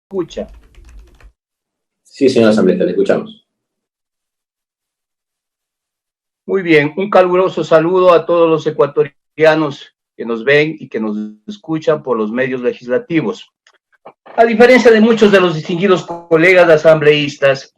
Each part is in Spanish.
Escucha. Sí, señor asambleísta, le escuchamos. Muy bien, un caluroso saludo a todos los ecuatorianos que nos ven y que nos escuchan por los medios legislativos. A diferencia de muchos de los distinguidos colegas asambleístas,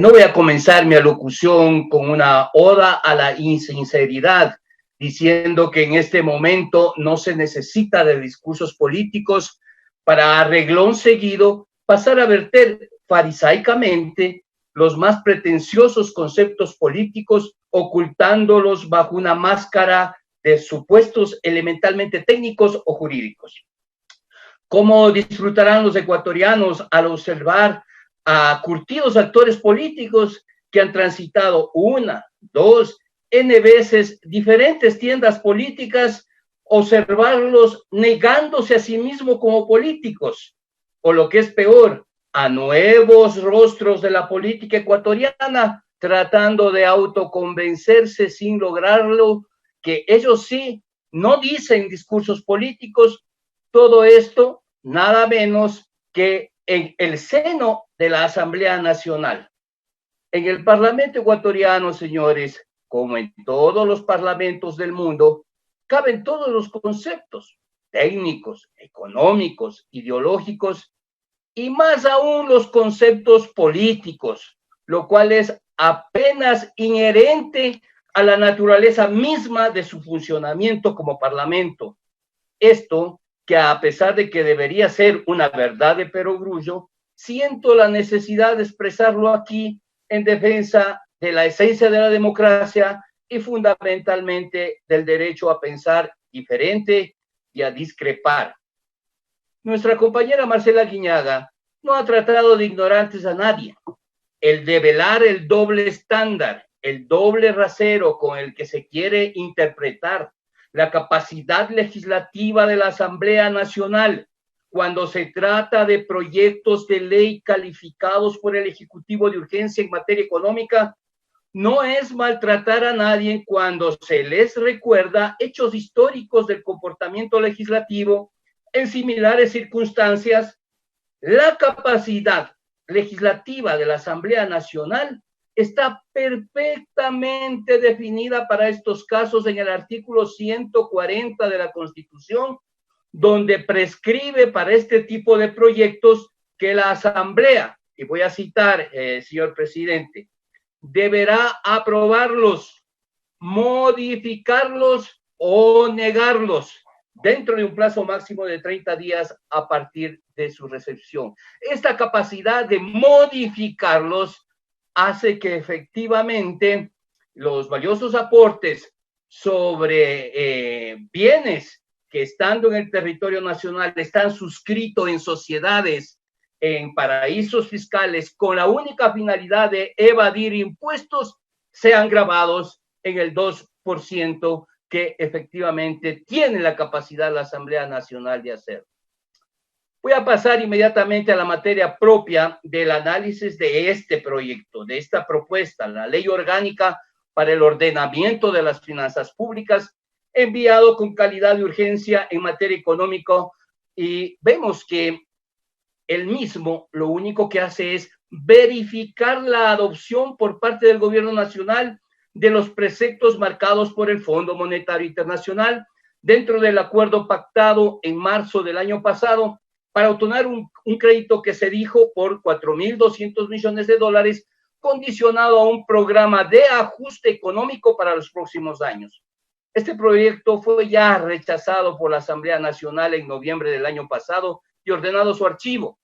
no voy a comenzar mi alocución con una oda a la insinceridad, diciendo que en este momento no se necesita de discursos políticos para, a reglón seguido, pasar a verter farisaicamente los más pretenciosos conceptos políticos, ocultándolos bajo una máscara de supuestos elementalmente técnicos o jurídicos. ¿Cómo disfrutarán los ecuatorianos al observar a curtidos actores políticos que han transitado una, dos, N veces diferentes tiendas políticas, observarlos negándose a sí mismos como políticos? O lo que es peor, a nuevos rostros de la política ecuatoriana tratando de autoconvencerse sin lograrlo, que ellos sí no dicen discursos políticos. Todo esto nada menos que en el seno de la Asamblea Nacional. En el Parlamento ecuatoriano, señores, como en todos los parlamentos del mundo, caben todos los conceptos técnicos, económicos, ideológicos y más aún los conceptos políticos, lo cual es apenas inherente a la naturaleza misma de su funcionamiento como parlamento. Esto que, a pesar de que debería ser una verdad de perogrullo, siento la necesidad de expresarlo aquí en defensa de la esencia de la democracia y fundamentalmente del derecho a pensar diferente y a discrepar. Nuestra compañera Marcela Guiñaga no ha tratado de ignorantes a nadie. El develar el doble estándar, el doble rasero con el que se quiere interpretar la capacidad legislativa de la Asamblea Nacional cuando se trata de proyectos de ley calificados por el Ejecutivo de urgencia en materia económica, no es maltratar a nadie cuando se les recuerda hechos históricos del comportamiento legislativo en similares circunstancias. La capacidad legislativa de la Asamblea Nacional está perfectamente definida para estos casos en el artículo 140 de la Constitución, donde prescribe para este tipo de proyectos que la Asamblea, y voy a citar, señor presidente, deberá aprobarlos, modificarlos o negarlos dentro de un plazo máximo de 30 días a partir de su recepción. Esta capacidad de modificarlos hace que efectivamente los valiosos aportes sobre bienes que estando en el territorio nacional están suscritos en sociedades, en paraísos fiscales, con la única finalidad de evadir impuestos, sean grabados en el 2% que efectivamente tiene la capacidad la Asamblea Nacional de hacer. Voy a pasar inmediatamente a la materia propia del análisis de este proyecto, de esta propuesta, la Ley Orgánica para el Ordenamiento de las Finanzas Públicas, enviado con calidad de urgencia en materia económica, y vemos que el mismo lo único que hace es verificar la adopción por parte del gobierno nacional de los preceptos marcados por el Fondo Monetario Internacional dentro del acuerdo pactado en marzo del año pasado para otorgar un crédito que se dijo por $4.200 millones, condicionado a un programa de ajuste económico para los próximos años. Este proyecto fue ya rechazado por la Asamblea Nacional en noviembre del año pasado y ordenado su archivo.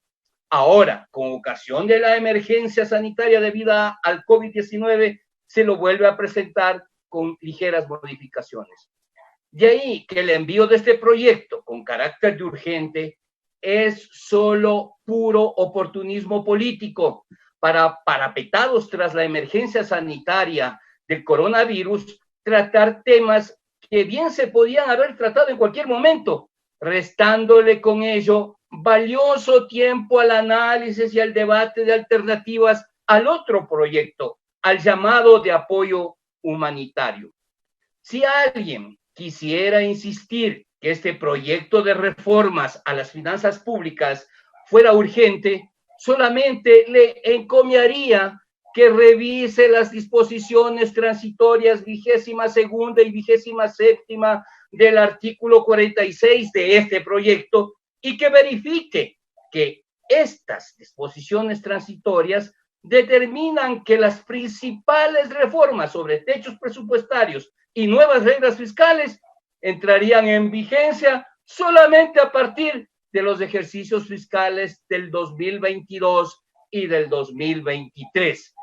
Ahora, con ocasión de la emergencia sanitaria debida al COVID-19, se lo vuelve a presentar con ligeras modificaciones. De ahí que el envío de este proyecto con carácter de urgente es solo puro oportunismo político para, parapetados tras la emergencia sanitaria del coronavirus, tratar temas que bien se podían haber tratado en cualquier momento, restándole con ello valioso tiempo al análisis y al debate de alternativas al otro proyecto, al llamado de apoyo humanitario. Si alguien quisiera insistir que este proyecto de reformas a las finanzas públicas fuera urgente, solamente le encomiaría que revise las disposiciones transitorias 22ª y 27ª del artículo 46 de este proyecto y que verifique que estas disposiciones transitorias determinan que las principales reformas sobre techos presupuestarios y nuevas reglas fiscales entrarían en vigencia solamente a partir de los ejercicios fiscales del 2022 y del 2023.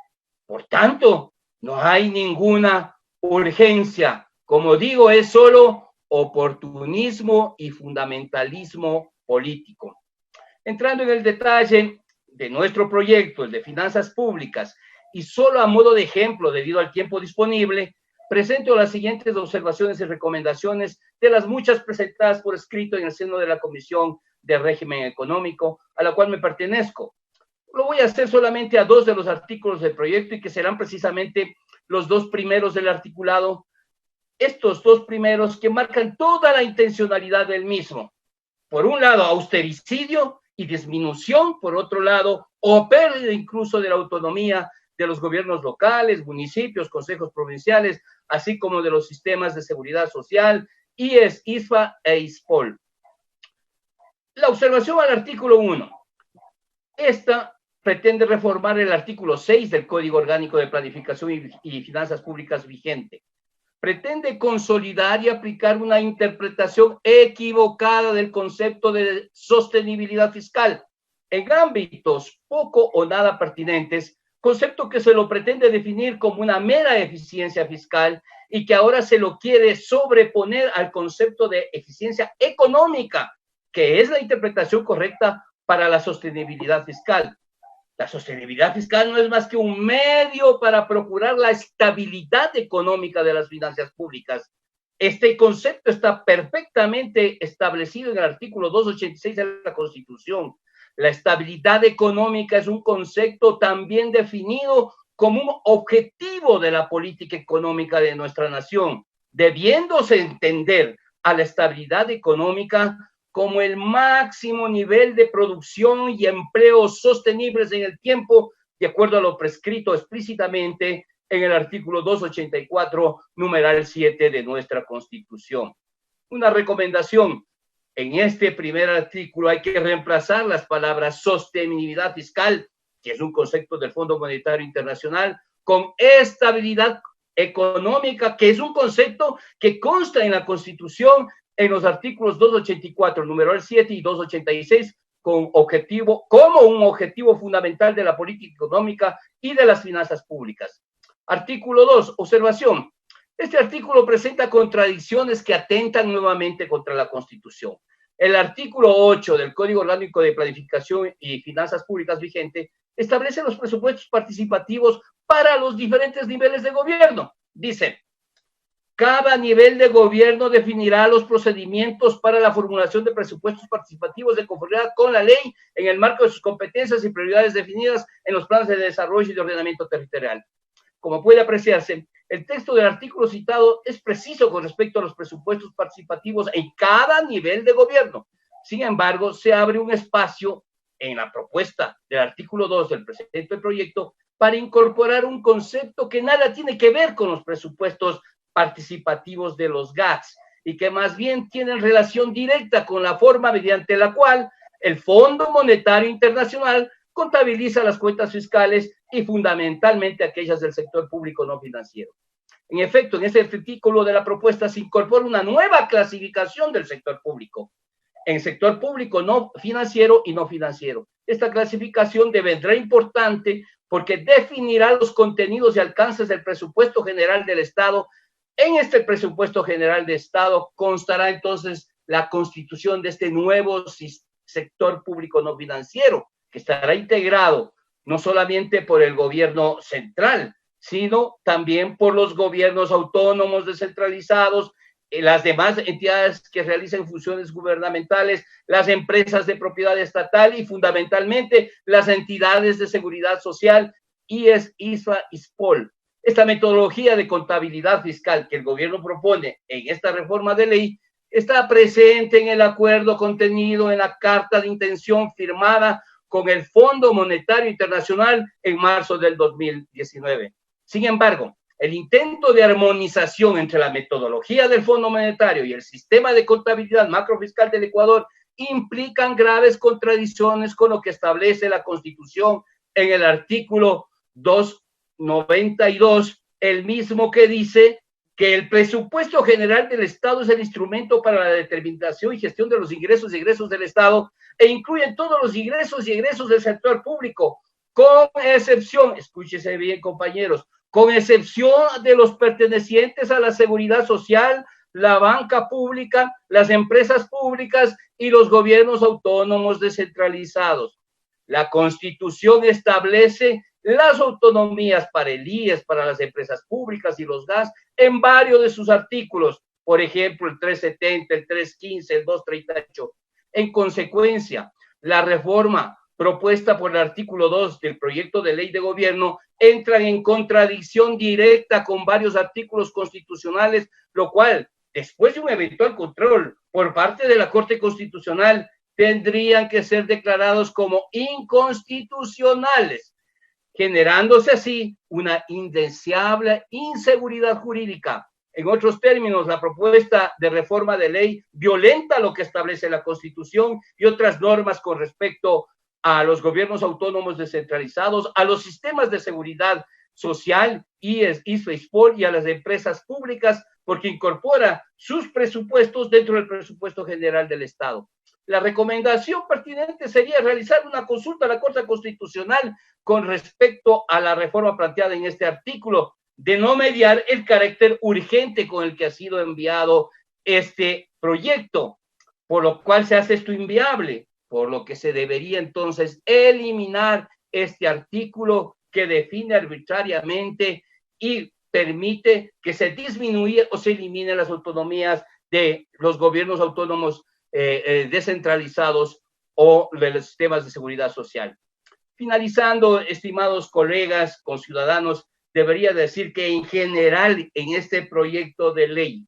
Por tanto, no hay ninguna urgencia. Como digo, es solo oportunismo y fundamentalismo político. Entrando en el detalle de nuestro proyecto, el de finanzas públicas, y solo a modo de ejemplo, debido al tiempo disponible, presento las siguientes observaciones y recomendaciones de las muchas presentadas por escrito en el seno de la Comisión de Régimen Económico, a la cual me pertenezco. Lo voy a hacer solamente a 2 de los artículos del proyecto y que serán precisamente los 2 primeros del articulado. Estos 2 primeros que marcan toda la intencionalidad del mismo. Por un lado, austericidio y disminución, por otro lado, o pérdida incluso de la autonomía de los gobiernos locales, municipios, consejos provinciales, así como de los sistemas de seguridad social, IES, ISFA e ISPOL. La observación al artículo 1. Esta pretende reformar el artículo 6 del Código Orgánico de Planificación y Finanzas Públicas vigente. Pretende consolidar y aplicar una interpretación equivocada del concepto de sostenibilidad fiscal en ámbitos poco o nada pertinentes, concepto que se lo pretende definir como una mera eficiencia fiscal y que ahora se lo quiere sobreponer al concepto de eficiencia económica, que es la interpretación correcta para la sostenibilidad fiscal. La sostenibilidad fiscal no es más que un medio para procurar la estabilidad económica de las finanzas públicas. Este concepto está perfectamente establecido en el artículo 286 de la Constitución. La estabilidad económica es un concepto también definido como un objetivo de la política económica de nuestra nación, debiéndose entender a la estabilidad económica como el máximo nivel de producción y empleos sostenibles en el tiempo, de acuerdo a lo prescrito explícitamente en el artículo 284, numeral 7 de nuestra Constitución. Una recomendación: en este primer artículo hay que reemplazar las palabras sostenibilidad fiscal, que es un concepto del Fondo Monetario Internacional, con estabilidad económica, que es un concepto que consta en la Constitución en los artículos 284, numeral 7 y 286, como un objetivo fundamental de la política económica y de las finanzas públicas. Artículo 2, observación. Este artículo presenta contradicciones que atentan nuevamente contra la Constitución. El artículo 8 del Código Orgánico de Planificación y Finanzas Públicas vigente establece los presupuestos participativos para los diferentes niveles de gobierno. Dice: cada nivel de gobierno definirá los procedimientos para la formulación de presupuestos participativos de conformidad con la ley en el marco de sus competencias y prioridades definidas en los planes de desarrollo y de ordenamiento territorial. Como puede apreciarse, el texto del artículo citado es preciso con respecto a los presupuestos participativos en cada nivel de gobierno. Sin embargo, se abre un espacio en la propuesta del artículo 2 del presente proyecto para incorporar un concepto que nada tiene que ver con los presupuestos participativos de los GATS y que más bien tienen relación directa con la forma mediante la cual el Fondo Monetario Internacional contabiliza las cuentas fiscales y fundamentalmente aquellas del sector público no financiero. En efecto, en este artículo de la propuesta se incorpora una nueva clasificación del sector público en sector público no financiero y no financiero. Esta clasificación devendrá importante porque definirá los contenidos y alcances del presupuesto general del Estado. En este presupuesto general de Estado constará entonces la constitución de este nuevo sector público no financiero, que estará integrado no solamente por el gobierno central, sino también por los gobiernos autónomos descentralizados, las demás entidades que realicen funciones gubernamentales, las empresas de propiedad estatal y fundamentalmente las entidades de seguridad social, IES, ISFA, ISPOL. Esta metodología de contabilidad fiscal que el gobierno propone en esta reforma de ley está presente en el acuerdo contenido en la carta de intención firmada con el Fondo Monetario Internacional en marzo del 2019. Sin embargo, el intento de armonización entre la metodología del Fondo Monetario y el sistema de contabilidad macrofiscal del Ecuador implican graves contradicciones con lo que establece la Constitución en el artículo 292, el mismo que dice que el presupuesto general del Estado es el instrumento para la determinación y gestión de los ingresos y egresos del Estado e incluye todos los ingresos y egresos del sector público, con excepción, escúchese bien compañeros, con excepción de los pertenecientes a la seguridad social, la banca pública, las empresas públicas y los gobiernos autónomos descentralizados. La Constitución establece las autonomías para el IES, para las empresas públicas y los GAS en varios de sus artículos, por ejemplo, el 370, el 315, el 238. En consecuencia, la reforma propuesta por el artículo 2 del proyecto de ley de gobierno entran en contradicción directa con varios artículos constitucionales, lo cual, después de un eventual control por parte de la Corte Constitucional, tendrían que ser declarados como inconstitucionales, generándose así una indeseable inseguridad jurídica. En otros términos, la propuesta de reforma de ley violenta lo que establece la Constitución y otras normas con respecto a los gobiernos autónomos descentralizados, a los sistemas de seguridad social, IES, ISFE, ISPOL y a las empresas públicas, porque incorpora sus presupuestos dentro del presupuesto general del Estado. La recomendación pertinente sería realizar una consulta a la Corte Constitucional con respecto a la reforma planteada en este artículo, de no mediar el carácter urgente con el que ha sido enviado este proyecto, por lo cual se hace esto inviable, por lo que se debería entonces eliminar este artículo que define arbitrariamente y permite que se disminuya o se eliminen las autonomías de los gobiernos autónomos descentralizados o de los sistemas de seguridad social. Finalizando, estimados colegas, conciudadanos, debería decir que en general en este proyecto de ley,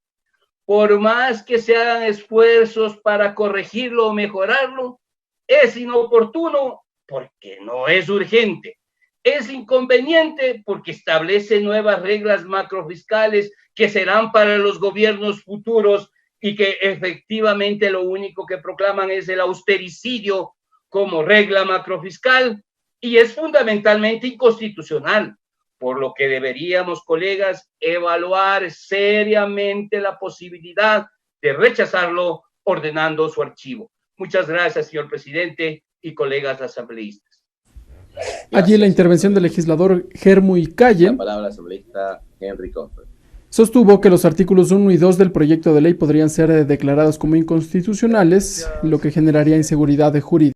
por más que se hagan esfuerzos para corregirlo o mejorarlo, es inoportuno porque no es urgente. Es inconveniente porque establece nuevas reglas macrofiscales que serán para los gobiernos futuros y que efectivamente lo único que proclaman es el austericidio como regla macrofiscal y es fundamentalmente inconstitucional, por lo que deberíamos, colegas, evaluar seriamente la posibilidad de rechazarlo ordenando su archivo. Muchas gracias, señor presidente y colegas asambleístas. Allí la intervención del legislador Germuy Calle. La palabra asambleísta Henry Comfort. Sostuvo que los artículos 1 y 2 del proyecto de ley podrían ser declarados como inconstitucionales, lo que generaría inseguridad jurídica.